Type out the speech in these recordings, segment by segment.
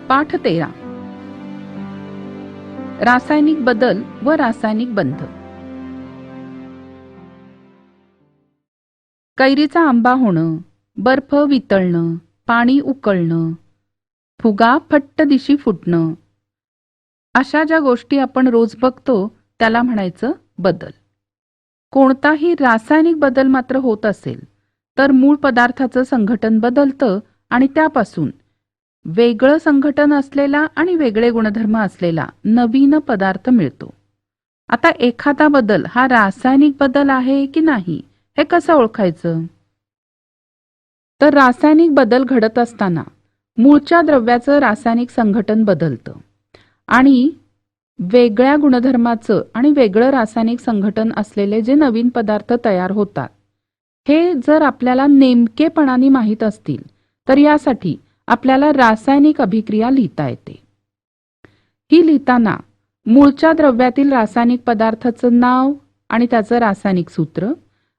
पाठ 13. रासायनिक बदल व रासायनिक बंध. कैरीचा आंबा होणं, बर्फ वितळणं, पाणी उकळणं, फुगा फट्ट दिशी फुटणं, अशा ज्या गोष्टी आपण रोज बघतो त्याला म्हणायचं बदल. कोणताही रासायनिक बदल मात्र होत असेल तर मूळ पदार्थाचं संघटन बदलतं आणि त्यापासून वेगळं संघटन असलेला आणि वेगळे गुणधर्म असलेला नवीन पदार्थ मिळतो. आता एखादा बदल हा रासायनिक बदल आहे की नाही हे कसं ओळखायचं? तर रासायनिक बदल घडत असताना मूळच्या द्रव्याचं रासायनिक संघटन बदलतं आणि वेगळ्या गुणधर्माचं आणि वेगळं रासायनिक संघटन असलेले जे नवीन पदार्थ तयार होतात हे जर आपल्याला नेमकेपणाने माहीत असतील तर यासाठी आपल्याला रासायनिक अभिक्रिया लिहिता येते. ही लिहिताना मूळच्या द्रव्यातील रासायनिक पदार्थाचं नाव आणि त्याचं रासायनिक सूत्र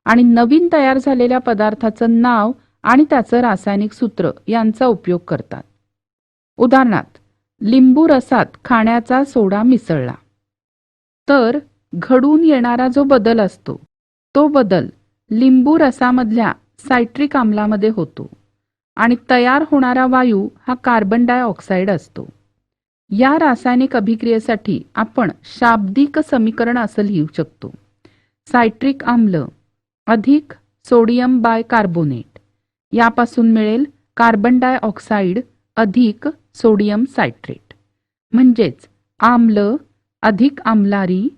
आणि नवीन तयार झालेल्या पदार्थाचं नाव आणि त्याचं रासायनिक सूत्र यांचा उपयोग करतात. उदाहरणार्थ, लिंबू रसात खाण्याचा सोडा मिसळला तर घडून येणारा जो बदल असतो तो बदल लिंबू रसामधल्या सायट्रिक आम्लामध्ये होतो आणि तयार होणारा वायू हा कार्बन डायऑक्साईड असतो. या रासायनिक अभिक्रियेसाठी आपण शाब्दिक समीकरण असं लिहू शकतो. सायट्रिक आम्ल अधिक सोडियम बायकार्बोनेट यापासून मिळेल कार्बन डायऑक्साईड अधिक सोडियम सायट्रेट, म्हणजेच आम्ल अधिक आम्लारी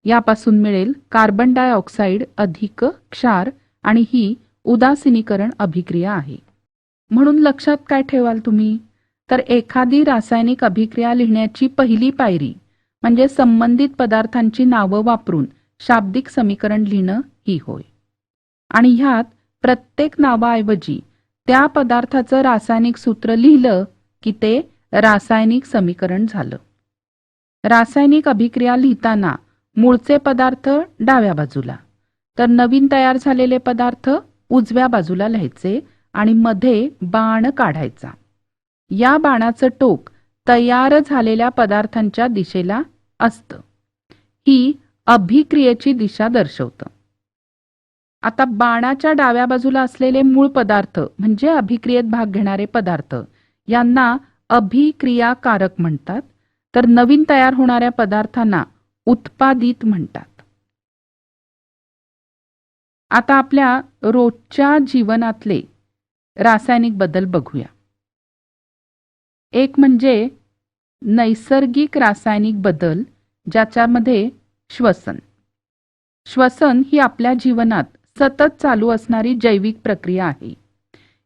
यापासून मिळेल कार्बन डायऑक्साईड अधिक क्षार आणि ही उदासीनीकरण अभिक्रिया आहे. म्हणून लक्षात काय ठेवाल तुम्ही? तर एखादी रासायनिक अभिक्रिया लिहिण्याची पहिली पायरी म्हणजे संबंधित पदार्थांची नावं वापरून शाब्दिक समीकरण लिहिणं ही होय. आणि ह्यात प्रत्येक नावाऐवजी त्या पदार्थाचं रासायनिक सूत्र लिहिलं की ते रासायनिक समीकरण झालं. रासायनिक अभिक्रिया लिहिताना मूळचे पदार्थ डाव्या बाजूला तर नवीन तयार झालेले पदार्थ उजव्या बाजूला लिहायचे आणि मध्ये बाण काढायचा. या बाणाचं टोक तयार झालेल्या पदार्थांच्या दिशेला असतं. ही अभिक्रियेची दिशा दर्शवतं. आता बाणाच्या डाव्या बाजूला असलेले मूळ पदार्थ म्हणजे अभिक्रियेत भाग घेणारे पदार्थ यांना अभिक्रियाकारक म्हणतात, तर नवीन तयार होणाऱ्या पदार्थांना उत्पादित म्हणतात. आता आपल्या रोजच्या जीवनातले रासायनिक बदल बघूया. एक म्हणजे नैसर्गिक रासायनिक बदल, ज्याच्यामध्ये श्वसन. श्वसन ही आपल्या जीवनात सतत चालू असणारी जैविक प्रक्रिया आहे.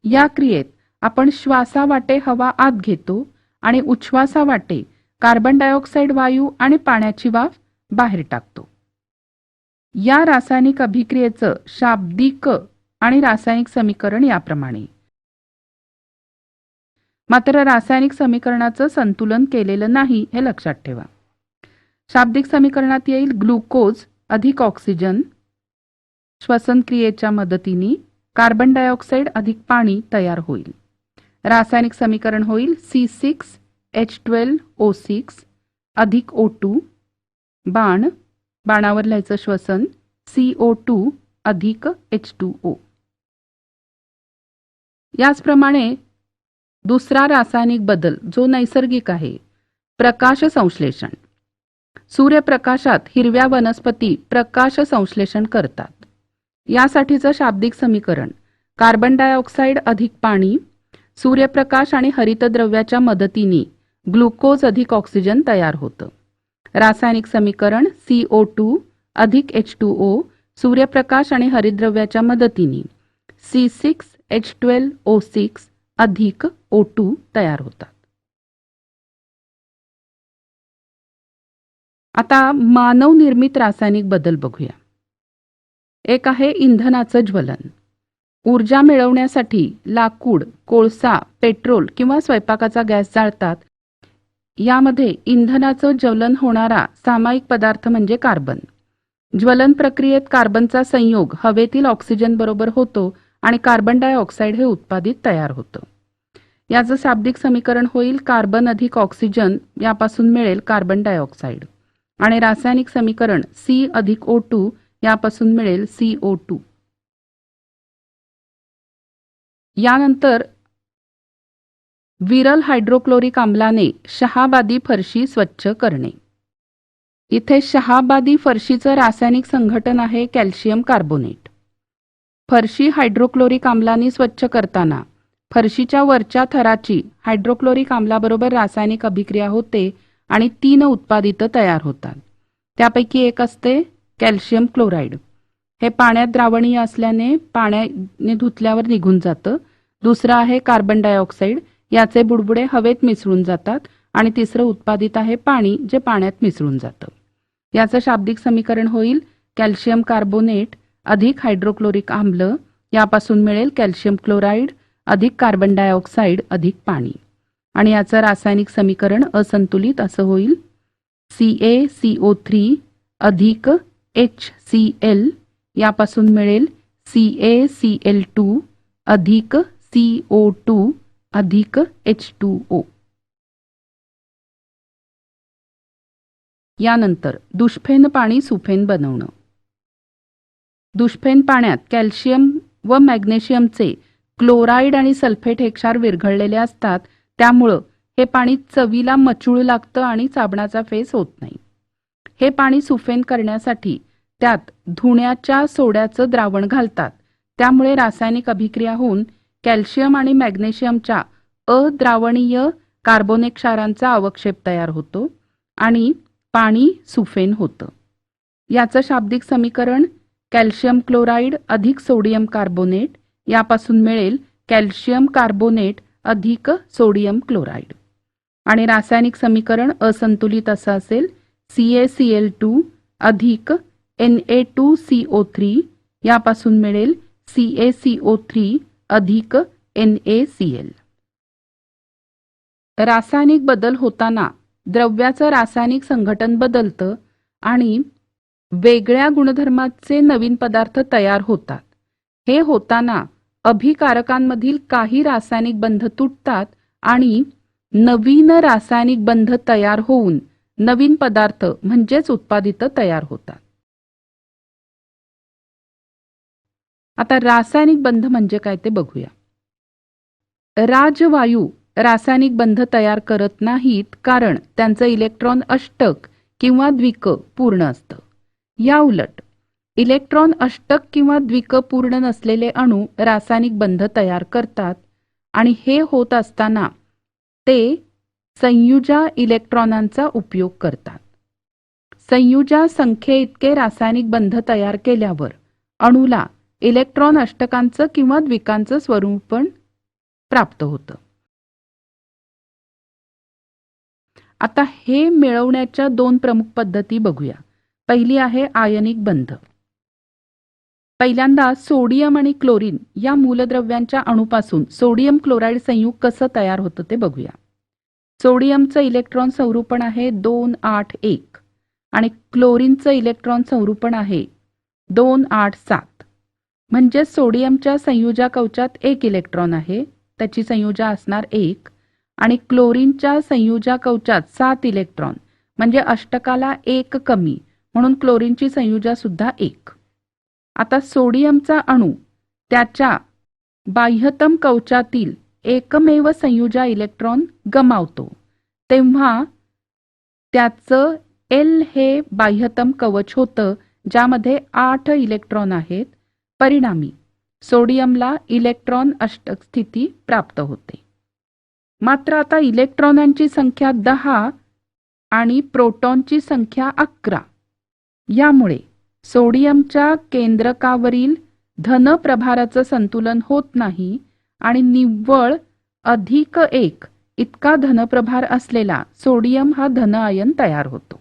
या क्रियेत आपण श्वासावाटे हवा आत घेतो आणि उच्छ्वासावाटे कार्बन डायऑक्साईड वायू आणि पाण्याची वाफ बाहेर टाकतो. या रासायनिक अभिक्रियेचं शाब्दिक आणि रासायनिक समीकरण याप्रमाणे. मात्र रासायनिक समीकरणाचं संतुलन केलेलं नाही हे लक्षात ठेवा. शाब्दिक समीकरणात येईल ग्लुकोज अधिक ऑक्सिजन श्वसन क्रियेच्या मदतीने कार्बन डायऑक्साईड अधिक पाणी तयार होईल. रासायनिक समीकरण होईल C6H12O6 अधिक O2 बाणावर लिहायचं श्वसन CO2 अधिक H2O. याचप्रमाणे दुसरा रासायनिक बदल जो नैसर्गिक आहे, प्रकाश संश्लेषण. सूर्यप्रकाशात हिरव्या वनस्पती प्रकाश संश्लेषण करतात. यासाठीचं शाब्दिक समीकरण कार्बन डायऑक्साईड अधिक पाणी सूर्यप्रकाश आणि हरितद्रव्याच्या मदतीने ग्लुकोज अधिक ऑक्सिजन तयार होतं. रासायनिक समीकरण CO2 अधिक H2O सूर्यप्रकाश आणि हरितद्रव्याच्या मदतीने C6H12O6 अधिक O2 तयार होतात. आता मानव निर्मित रासायनिक बदल बघूया. एक आहे इंधनाचं ज्वलन. ऊर्जा मिळवण्यासाठी लाकूड, कोळसा, पेट्रोल किंवा स्वयंपाकाचा गॅस जाळतात. यामध्ये इंधनाचं ज्वलन होणारा सामायिक पदार्थ म्हणजे कार्बन. ज्वलन प्रक्रियेत कार्बनचा संयोग हवेतील ऑक्सिजन बरोबर होतो आणि कार्बन डायऑक्साईड हे उत्पादित तयार होतं. याचं शाब्दिक समीकरण होईल कार्बन अधिक ऑक्सिजन यापासून मिळेल कार्बन डायऑक्साईड आणि रासायनिक समीकरण C अधिक O2 यापासून मिळेल CO2. यानंतर विरल हायड्रोक्लोरिक आम्लाने शहाबादी फरशी स्वच्छ करणे. इथे शहाबादी फरशीचं रासायनिक संघटन आहे कॅल्शियम कार्बोनेट. फरशी हायड्रोक्लोरिक आम्लाने स्वच्छ करताना फरशीच्या वरच्या थराची हायड्रोक्लोरिक आम्लाबरोबर रासायनिक अभिक्रिया होते आणि 3 उत्पादित तयार होतात. त्यापैकी एक असते कॅल्शियम क्लोराईड. हे पाण्यात द्रावणीय असल्याने पाण्याने धुतल्यावर निघून जातं. दुसरं आहे कार्बन डायऑक्साईड. याचे बुडबुडे हवेत मिसळून जातात आणि तिसरं उत्पादित आहे पाणी, जे पाण्यात मिसळून जातं. याचं शाब्दिक समीकरण होईल कॅल्शियम कार्बोनेट अधिक हायड्रोक्लोरिक आम्ल यापासून मिळेल कॅल्शियम क्लोराईड अधिक कार्बन डायऑक्साईड अधिक पाणी आणि याचं रासायनिक समीकरण असंतुलित असं होईल CaCO3 अधिक HCl यापासून मिळेल CaCl2 अधिक CO2 अधिक H2O. यानंतर दुष्फेन पाणी सुफेन बनवणं. दुष्फेन पाण्यात कॅल्शियम व मॅग्नेशियमचे क्लोराईड आणि सल्फेट हे क्षार विरघळलेले असतात. त्यामुळं हे पाणी चवीला मचूळ लागतं आणि साबणाचा फेस होत नाही. हे पाणी सुफेन करण्यासाठी त्यात धुण्याच्या सोड्याचं द्रावण घालतात. त्यामुळे रासायनिक अभिक्रिया होऊन कॅल्शियम आणि मॅग्नेशियमच्या अद्रावणीय कार्बोनेट क्षारांचा अवक्षेप तयार होतो आणि पाणी सुफेन होतं. याचं शाब्दिक समीकरण कॅल्शियम क्लोराईड अधिक सोडियम कार्बोनेट यापासून मिळेल कॅल्शियम कार्बोनेट अधिक सोडियम क्लोराईड आणि रासायनिक समीकरण असंतुलित असं असेल CaCl2 अधिक Na2CO3 यापासून मिळेल CaCO3 अधिक NaCl. रासायनिक बदल होताना द्रव्याचं रासायनिक संघटन बदलतं आणि वेगळ्या गुणधर्माचे नवीन पदार्थ तयार होतात. हे होताना अभिकारकांमधील काही रासायनिक बंध तुटतात आणि नवीन रासायनिक बंध तयार होऊन नवीन पदार्थ म्हणजेच उत्पादित तयार होतात. आता रासायनिक बंध म्हणजे काय ते बघूया. राजवायू रासायनिक बंध तयार करत नाहीत कारण त्यांचं इलेक्ट्रॉन अष्टक किंवा द्विक पूर्ण असतं. या उलट इलेक्ट्रॉन अष्टक किंवा द्विक पूर्ण नसलेले अणू रासायनिक बंध तयार करतात आणि हे होत असताना ते संयुजा इलेक्ट्रॉनांचा उपयोग करतात. संयुजा संख्येइतके रासायनिक बंध तयार केल्यावर अणूला इलेक्ट्रॉन अष्टकांचं किंवा द्विकांचं स्वरूप पण प्राप्त होतं. आता हे मिळवण्याच्या 2 प्रमुख पद्धती बघूया. पहिली आहे आयनिक बंध. पहिल्यांदा सोडियम आणि क्लोरीन या मूलद्रव्यांच्या अणूपासून सोडियम क्लोराईड संयुग कसं तयार होतं ते बघूया. सोडियमचं इलेक्ट्रॉन संरूपण आहे 281 आणि क्लोरीनचं इलेक्ट्रॉन संरूपण आहे 287. म्हणजे सोडियमच्या संयुजा कवचात 1 इलेक्ट्रॉन आहे, त्याची संयुजा असणार 1 आणि क्लोरीनच्या संयुजा कवचात 7 इलेक्ट्रॉन म्हणजे अष्टकाला 1 कमी, म्हणून क्लोरीनची संयुजा सुद्धा 1. आता सोडियमचा अणू त्याच्या बाह्यतम कवचातील एकमेव संयुजा इलेक्ट्रॉन गमावतो, तेव्हा त्याचं L हे बाह्यतम कवच होतं ज्यामध्ये 8 इलेक्ट्रॉन आहेत. परिणामी सोडियमला इलेक्ट्रॉन अष्टक स्थिती प्राप्त होते. मात्र आता इलेक्ट्रॉनांची संख्या 10 आणि प्रोटॉनची संख्या 11. यामुळे सोडियमच्या केंद्रकावरील धन प्रभाराचं संतुलन होत नाही आणि निव्वळ +1 इतका धनप्रभार असलेला सोडियम हा धन आयन तयार होतो.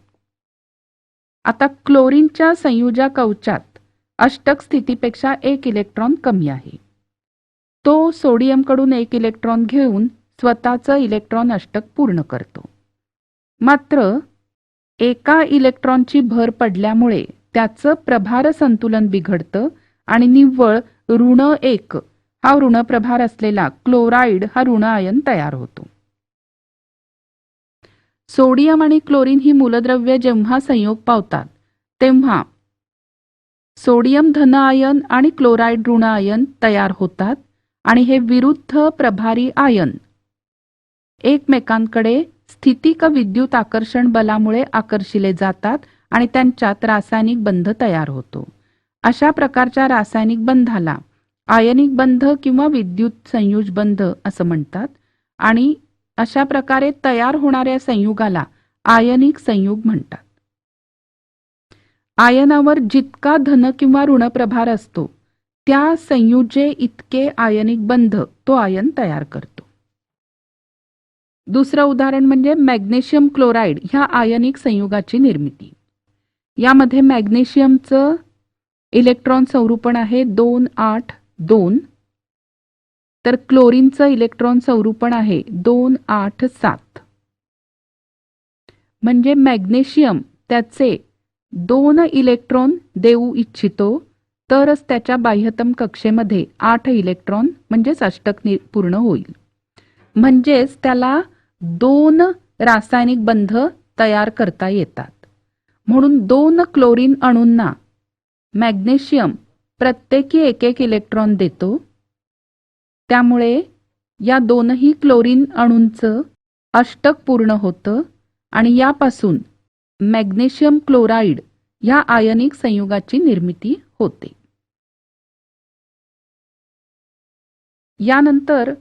आता क्लोरीनच्या संयुजा कवचात अष्टक स्थितीपेक्षा 1 इलेक्ट्रॉन कमी आहे. तो सोडियमकडून 1 इलेक्ट्रॉन घेऊन स्वतःचं इलेक्ट्रॉन अष्टक पूर्ण करतो. मात्र एका इलेक्ट्रॉनची भर पडल्यामुळे त्याचं प्रभार संतुलन बिघडतं आणि निव्वळ ऋण 1 हा ऋणप्रभार असलेला क्लोराईड हा ऋण आयन तयार होतो. सोडियम आणि क्लोरीन ही मूलद्रव्ये जेव्हा संयोग पावतात तेव्हा सोडियम धन आयन आणि क्लोराईड ऋण आयन तयार होतात आणि हे विरुद्ध प्रभारी आयन एकमेकांकडे स्थितिक विद्युत आकर्षण बलामुळे आकर्षिले जातात आणि त्यांच्यात रासायनिक बंध तयार होतो. अशा प्रकारच्या रासायनिक बंधाला आयनिक बंध किंवा विद्युत संयुज बंध असं म्हणतात आणि अशा प्रकारे तयार होणाऱ्या संयुगाला आयनिक संयुग म्हणतात. आयनावर जितका धन किंवा ऋणप्रभार असतो त्या संयुजे इतके आयनिक बंध तो आयन तयार करतो. दुसरं उदाहरण म्हणजे मॅग्नेशियम क्लोराईड ह्या आयनिक संयुगाची निर्मिती. यामध्ये मॅग्नेशियमचं इलेक्ट्रॉन संरूपण आहे 282, तर क्लोरीनचं इलेक्ट्रॉन संरूपण आहे 287. म्हणजे मॅग्नेशियम त्याचे 2 इलेक्ट्रॉन देऊ इच्छितो तरच त्याच्या बाह्यतम कक्षेमध्ये 8 इलेक्ट्रॉन म्हणजेच अष्टक पूर्ण होईल. म्हणजेच त्याला 2 रासायनिक बंध तयार करता येतात. म्हणून 2 क्लोरीन अणूंना मॅग्नेशियम प्रत्येकी 1 इलेक्ट्रॉन देतो. त्यामुळे या 2ही क्लोरीन अणूंचं अष्टक पूर्ण होतं आणि यापासून मॅग्नेशियम क्लोराईड ह्या आयनिक संयुगाची निर्मिती होते. यानंतर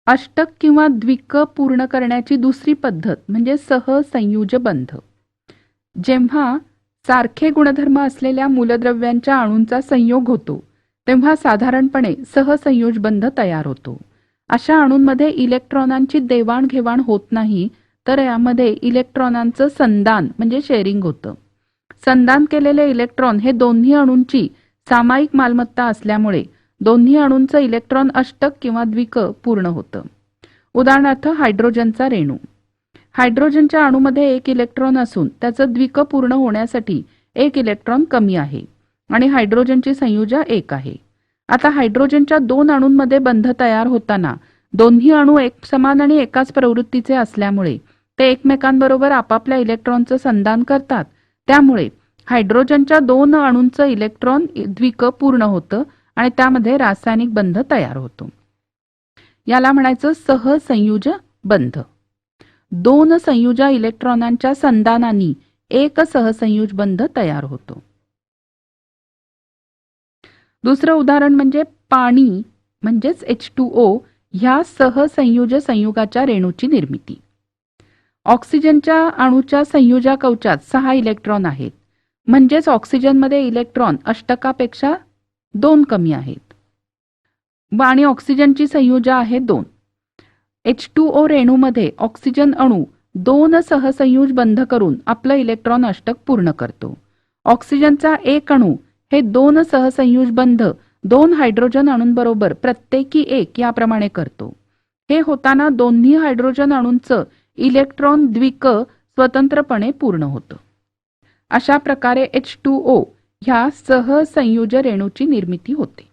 अष्टक किंवा द्विक पूर्ण करण्याची दुसरी पद्धत म्हणजे सहसंयुज बंध. जेव्हा सारखे गुणधर्म असलेल्या मूलद्रव्यांच्या अणूंचा संयोग होतो तेव्हा साधारणपणे सहसंयुज बंध तयार होतो. अशा अणूंमध्ये इलेक्ट्रॉनांची देवाणघेवाण होत नाही, तर यामध्ये इलेक्ट्रॉनांचं संदान म्हणजे शेअरिंग होतं. संदान केलेले इलेक्ट्रॉन हे दोन्ही अणूंची सामायिक मालमत्ता असल्यामुळे दोन्ही अणूंचं इलेक्ट्रॉन अष्टक किंवा द्विक पूर्ण होतं. उदाहरणार्थ हायड्रोजनचा रेणू. हायड्रोजनच्या अणूमध्ये 1 इलेक्ट्रॉन असून त्याचं द्विक पूर्ण होण्यासाठी 1 इलेक्ट्रॉन कमी आहे आणि हायड्रोजनची संयुजा 1 आहे. आता हायड्रोजनच्या 2 अणूंमध्ये बंध तयार होताना दोन्ही अणू एकसमान आणि एकाच प्रवृत्तीचे असल्यामुळे ते एकमेकांबरोबर आपापल्या इलेक्ट्रॉनचं संदान करतात. त्यामुळे हायड्रोजनच्या 2 अणूंचं इलेक्ट्रॉन द्विक पूर्ण होतं आणि त्यामध्ये रासायनिक बंध तयार होतो. याला म्हणायचं सहसंयुज बंध. 2 संयुजा इलेक्ट्रॉनांच्या संदानाने एक सहसंयुज बंध तयार होतो. दुसरं उदाहरण म्हणजे पाणी म्हणजेच H2O ह्या सहसंयुज संयुगाच्या रेणूची निर्मिती. ऑक्सिजनच्या अणूच्या संयुजा कवचात 6 इलेक्ट्रॉन आहेत, म्हणजेच ऑक्सिजनमध्ये इलेक्ट्रॉन अष्टकापेक्षा 2 कमी आहेत आणि ऑक्सिजनची संयुजा आहे 2. H2O रेणूमध्ये ऑक्सिजन अणू 2 सहसंयुज बंध करून आपलं इलेक्ट्रॉन अष्टक पूर्ण करतो. ऑक्सिजनचा 1 अणू हे 2 सहसंयुज बंध 2 हायड्रोजन अणूंबरोबर प्रत्येकी 1 याप्रमाणे करतो. हे होताना दोन्ही हायड्रोजन अणूंचं इलेक्ट्रॉन द्विक स्वतंत्रपणे पूर्ण होतं. अशा प्रकारे H2O ह्या सहसंयुज रेणूची निर्मिती होते.